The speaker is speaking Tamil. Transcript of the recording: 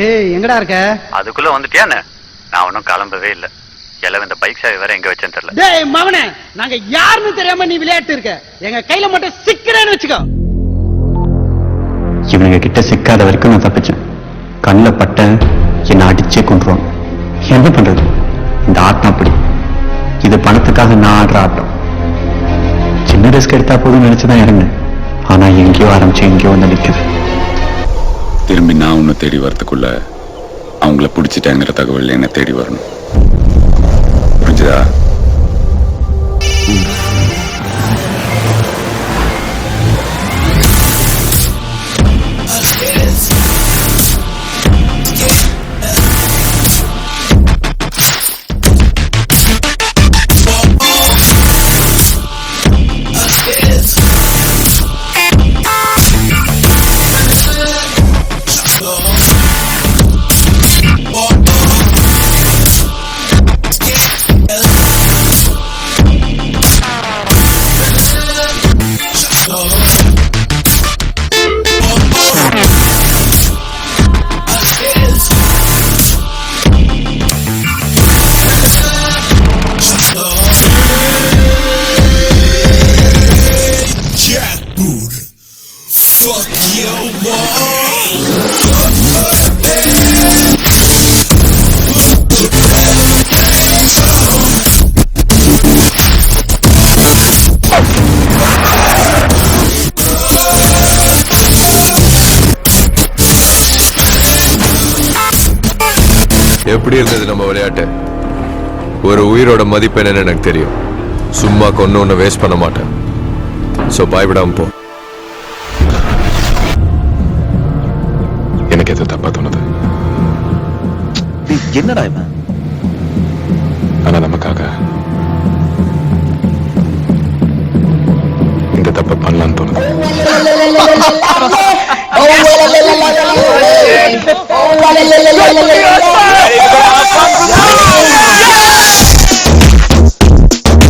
டேய் எங்கடா இருக்க? அதுக்குள்ள வந்துட்டியான்னு? நான் ஒன்னும் கிளம்பவே இல்ல. எல்லாம் இந்த பைக் சாவி வேற எங்க வச்சேன்னு தெரியல. டேய் மவனே, நாங்க யாருன்னு தெரியாம நீ விளையாட்டு இருக்க. எங்க கையில மட்டும் சிக்கிறேன்னு வச்சுக்கோ. இவனுங்க கிட்ட சிக்காத வரைக்கும் நான் தப்பிச்சேன். கண்ணில் பட்ட என்னை அடிச்சே கொண்டுருவான். என்ன பண்றது? இந்த ஆட்டம் அப்படி. இது பணத்துக்காக நான் ஆடுற ஆட்டம். சின்ன ரிஸ்க் எடுத்தா போதும் நினைச்சுதான் இறங்கினேன். ஆனா எங்கேயோ ஆரம்பிச்சு எங்கேயோ வந்து நிற்குது. திரும்பி நான் உன்னை தேடி வரத்துக்குள்ள அவங்கள பிடிச்சிட்டேங்கிற தகவல் என்ன தேடி வரணும். புரிஞ்சுதா? எப்படி இருந்தது நம்ம விளையாட்டு? ஒரு உயிரோட மதிப்பு என்னன்னு எனக்கு தெரியும். சும்மா கொன்னு ஒன்னு வேஸ்ட் பண்ண மாட்டேன். சோ பயப்படாம போ. எனக்கு எது தப்பா தோணுது. என்னடா இவன்? ஆனா நமக்காக இந்த தப்ப பண்ணலான்னு தோணுது. Oh,